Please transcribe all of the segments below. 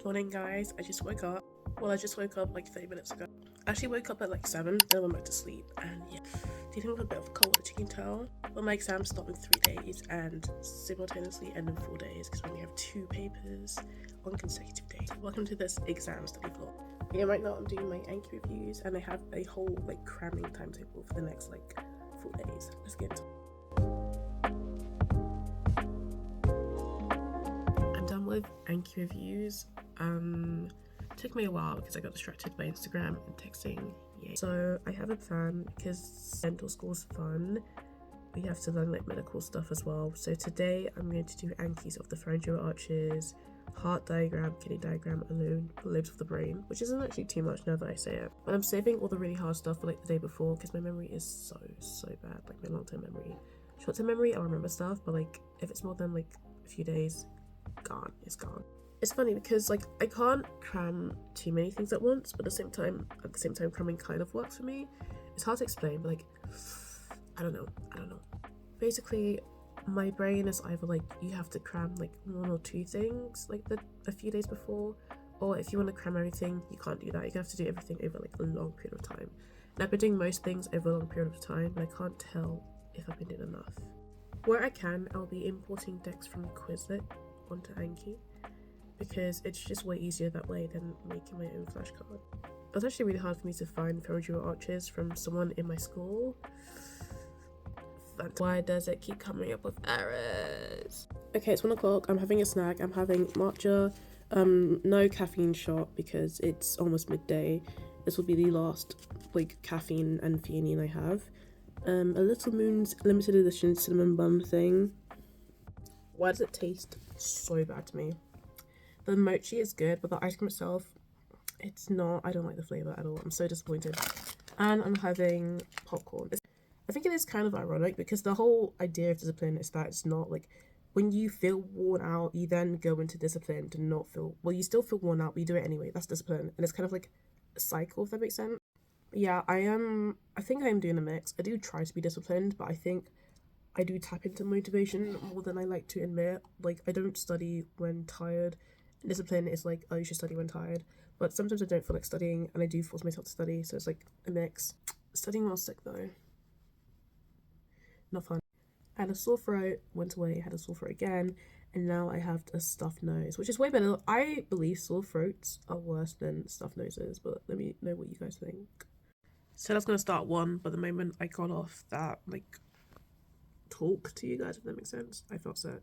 Morning guys, I just woke up. Well, I just woke up like 30 minutes ago. I actually woke up at like 7, then I went back to sleep, and yeah, dealing with a bit of a cold, as you can tell. But my exams start in 3 days and simultaneously end in 4 days because we only have 2 papers on consecutive days. Welcome to this exam study vlog. Yeah, right now I'm doing my Anki reviews and I have a whole like cramming timetable for the next like 4 days. Let's get into it. I'm done with Anki reviews. Took me a while because I got distracted by Instagram and texting. Yay. So I have a plan because dental school's fun. We have to learn like medical stuff as well. So today I'm going to do Ankis of the pharyngeal arches, heart diagram, kidney diagram, and lobes of the brain, which isn't actually too much now that I say it. But I'm saving all the really hard stuff for like the day before because my memory is so bad, like my long-term memory. Short-term memory, I'll remember stuff, but like if it's more than like a few days, it's gone. It's funny because like I can't cram too many things at once, but at the same time cramming kind of works for me. It's hard to explain, but like I don't know. Basically, my brain is either like you have to cram like 1 or 2 things like a few days before, or if you want to cram everything, you can't do that. You're gonna have to do everything over like a long period of time. And I've been doing most things over a long period of time, but I can't tell if I've been doing enough. Where I can, I'll be importing decks from Quizlet onto Anki, because it's just way easier that way than making my own flashcard. It was actually really hard for me to find pharyngeal arches from someone in my school. Why does it keep coming up with errors? Okay, it's 1 o'clock. I'm having a snack. I'm having matcha, no caffeine shot because it's almost midday. This will be the last like caffeine and theanine I have. A Little Moon's limited edition cinnamon bun thing. Why does it taste so bad to me? The mochi is good, but the ice cream itself, it's not. I don't like the flavour at all. I'm so disappointed. And I'm having popcorn. I think it is kind of ironic because the whole idea of discipline is that it's not like when you feel worn out, you then go into discipline to not feel, well, you still feel worn out, but you do it anyway. That's discipline. And it's kind of like a cycle, if that makes sense. But yeah, I think I am doing a mix. I do try to be disciplined, but I think I do tap into motivation more than I like to admit. Like, I don't study when tired. Discipline is like, oh, you should study when tired, but sometimes I don't feel like studying and I do force myself to study, so it's like a mix. Studying while sick though, not fun. I had a sore throat, went away, had a sore throat again, and now I have a stuffed nose, which is way better. I believe sore throats are worse than stuffed noses, but let me know what you guys think. So I was gonna start 1, but the moment I got off that like talk to you guys, if that makes sense, I felt sick.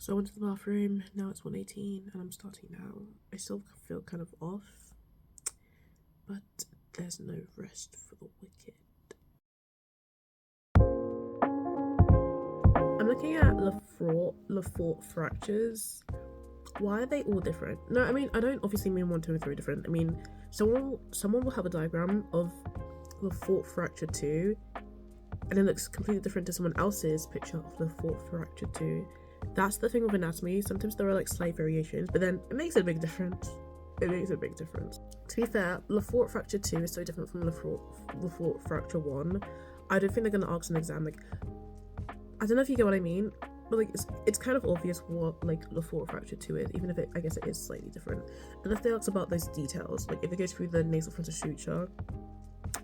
So I went to the bathroom. Now it's 1:18 and I'm starting now. I still feel kind of off, but there's no rest for the wicked. I'm looking at Lefort fractures. Why are they all different? No, I mean, I don't obviously mean 1, 2, and 3 different. I mean, someone will have a diagram of Lefort fracture 2, and it looks completely different to someone else's picture of Lefort fracture 2. That's the thing with anatomy. Sometimes there are like slight variations, but then it makes a big difference. To be fair, Lefort fracture 2 is so different from Lefort fracture 1. I don't think they're gonna ask an exam. Like, I don't know if you get what I mean, but like it's kind of obvious what like Lefort fracture 2 is, even if I guess it is slightly different. And if they ask about those details, like if it goes through the nasal frontal suture,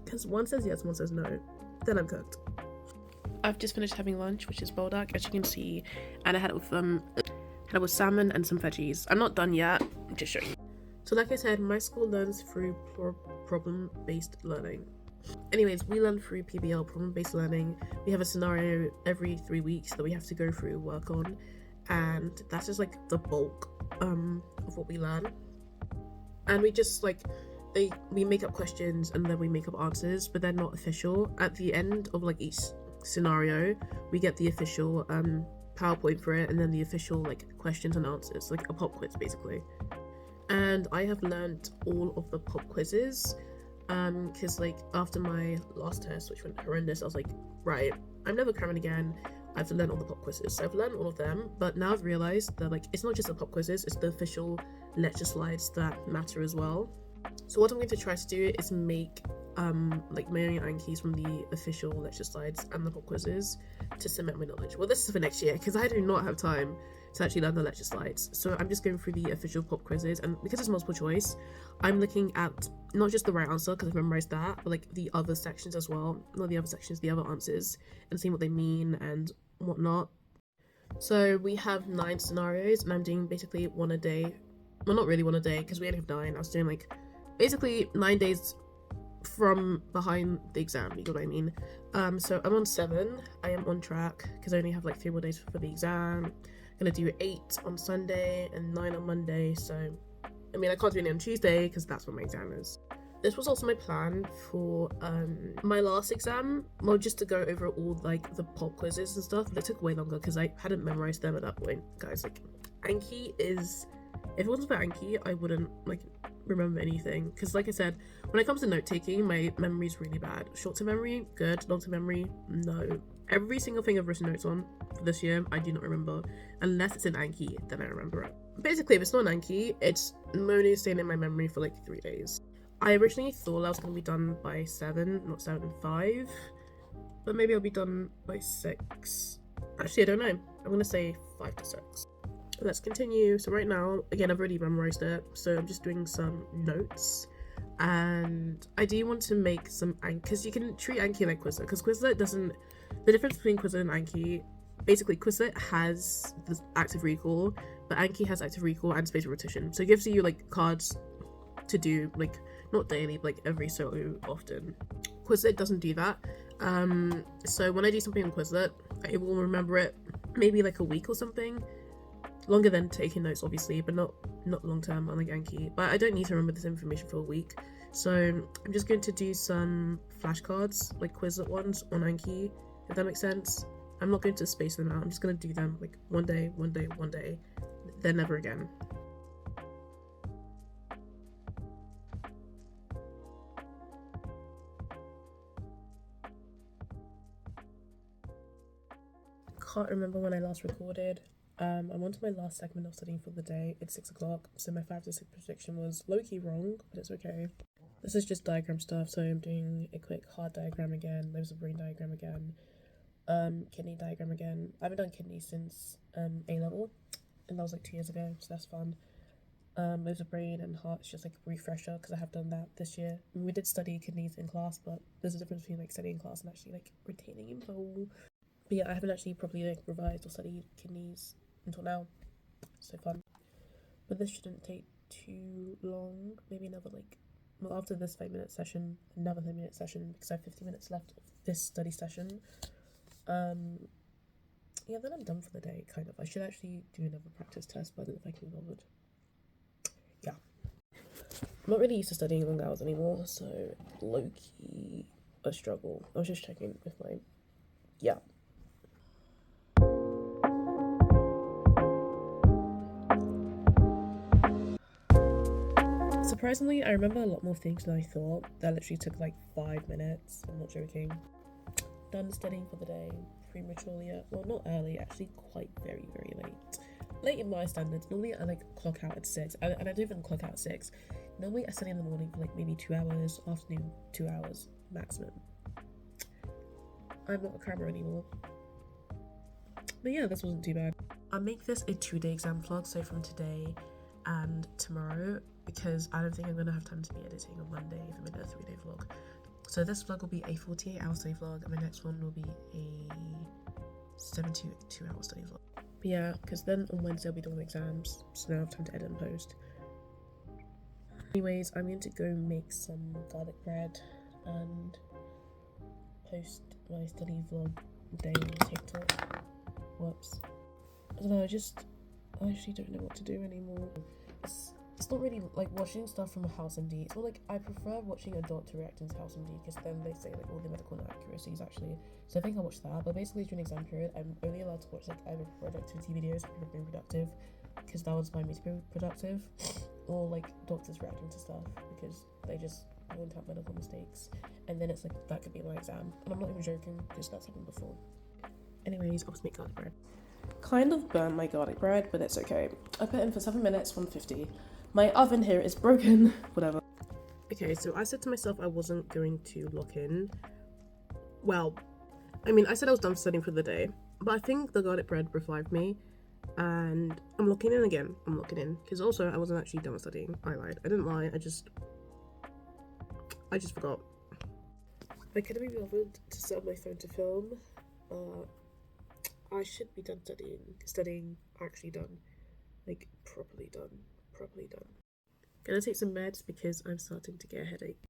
because one says yes, one says no, then I'm cooked. I've just finished having lunch, which is buldak, as you can see, and I had it with salmon and some veggies. I'm not done yet, I'm just showing you. So like I said, my school learns through problem-based learning. Anyways, we learn through PBL, problem-based learning. We have a scenario every 3 weeks that we have to go through, work on, and that's just like the bulk of what we learn. And we just like, we make up questions and then we make up answers, but they're not official. At the end of like each scenario, we get the official PowerPoint for it, and then the official like questions and answers, like a pop quiz basically. And I have learned all of the pop quizzes because like after my last test, which went horrendous, I was like, right, I'm never cramming again. I have to learn all the pop quizzes. So I've learned all of them, but now I've realized that like it's not just the pop quizzes, it's the official lecture slides that matter as well. So what I'm going to try to do is make like my own Ankis from the official lecture slides and the pop quizzes to cement my knowledge. Well, this is for next year because I do not have time to actually learn the lecture slides. So I'm just going through the official pop quizzes, and because it's multiple choice, I'm looking at not just the right answer because I've memorized that, but like the other sections as well. Not the other sections, the other answers, and seeing what they mean and whatnot. So we have 9 scenarios, and I'm doing basically one a day. Well, not really one a day because we only have 9. I was doing like basically 9 days from behind the exam, you know what I mean? So I'm on 7. I am on track because I only have like 3 more days for the exam. I'm gonna do 8 on Sunday and 9 on Monday. So I mean, I can't do any on Tuesday because that's when my exam is. This was also my plan for my last exam, well, just to go over all like the pop quizzes and stuff, but it took way longer because I hadn't memorized them at that point. Guys, like Anki is, if it wasn't for Anki, I wouldn't like remember anything, because like I said, when it comes to note taking, my memory is really bad. Short-term memory, good. Long-term memory, no. Every single thing I've written notes on for this year, I do not remember, unless it's in Anki, then I remember it. Basically, if it's not Anki, it's only staying in my memory for like 3 days. I originally thought I was going to be done by 7, not 7:05, but maybe I'll be done by 6. Actually, I don't know. I'm going to say 5 to 6. Let's continue. So right now, again, I've already memorized it, so I'm just doing some notes. And I do want to make some Anki, because you can treat Anki like Quizlet, because Quizlet doesn't, the difference between Quizlet and Anki, basically Quizlet has the active recall, but Anki has active recall and spatial repetition. So it gives you like cards to do, like not daily, but like every so often. Quizlet doesn't do that. So when I do something on Quizlet, I will remember it maybe like a week or something. Longer than taking notes, obviously, but not long term, unlike Anki. But I don't need to remember this information for a week. So I'm just going to do some flashcards, like Quizlet ones on Anki, if that makes sense. I'm not going to space them out. I'm just going to do them like one day, then never again. Can't remember when I last recorded. I'm on to my last segment of studying for the day. It's 6 o'clock, so my 5 to 6 prediction was low-key wrong, but it's okay. This is just diagram stuff, so I'm doing a quick heart diagram again, there's a brain diagram again, kidney diagram again. I haven't done kidney since A-level, and that was like 2 years ago, so that's fun. There's a brain and heart, it's just like a refresher, because I have done that this year. I mean, we did study kidneys in class, but there's a difference between like studying class and actually like retaining info. But yeah, I haven't actually properly like revised or studied kidneys until now. So fun. But this shouldn't take too long. Maybe another like, well, after this 5-minute session, another 5-minute session, because I have 50 minutes left of this study session. Yeah, then I'm done for the day, kind of. I should actually do another practice test, but I don't know if I can be bothered. Yeah. I'm not really used to studying long hours anymore, so low-key a struggle. I was just checking with my, yeah. Surprisingly, I remember a lot more things than I thought. That literally took like 5 minutes. I'm not joking. Done studying for the day prematurely. Well, not early, actually quite very late. Late in my standards. Normally I like clock out at 6, and I don't even clock out at 6. Normally I study in the morning for like maybe 2 hours, afternoon 2 hours maximum. I'm not a crammer anymore. But yeah, this wasn't too bad. I'll make this a 2-day exam vlog, so from today and tomorrow, because I don't think I'm going to have time to be editing on Monday if I'm in a 3-day vlog. So this vlog will be a 48-hour study vlog, and my next one will be a 72-hour study vlog. But yeah, because then on Wednesday I'll be doing exams, so now I have time to edit and post. Anyways, I'm going to go make some garlic bread and post my study vlog day on TikTok. Whoops. I don't know, I actually don't know what to do anymore. It's not really like watching stuff from House MD. It's more like I prefer watching a doctor react into House MD, because then they say like all the medical inaccuracies actually. So I think I'll watch that. But basically during exam period, I'm only allowed to watch like either productivity videos for people being productive, because that would inspire me to be productive, or like doctors reacting to stuff because they just point out medical mistakes, and then it's like that could be my exam. And I'm not even joking, because that's happened before. Anyways, I'll just make garlic bread. Kind of burnt my garlic bread, but it's okay. I put in for 7 minutes, 150. My oven here is broken. Whatever. Okay, so I said to myself I wasn't going to lock in. Well, I mean, I said I was done studying for the day, but I think the garlic bread revived me. and I'm locking in again. I'm locking in because also I wasn't actually done studying. I lied. I didn't lie. I just forgot. I couldn't be bothered to set up my phone to film. I should be done studying. Studying actually done, like properly done, properly done. Gonna take some meds because I'm starting to get a headache.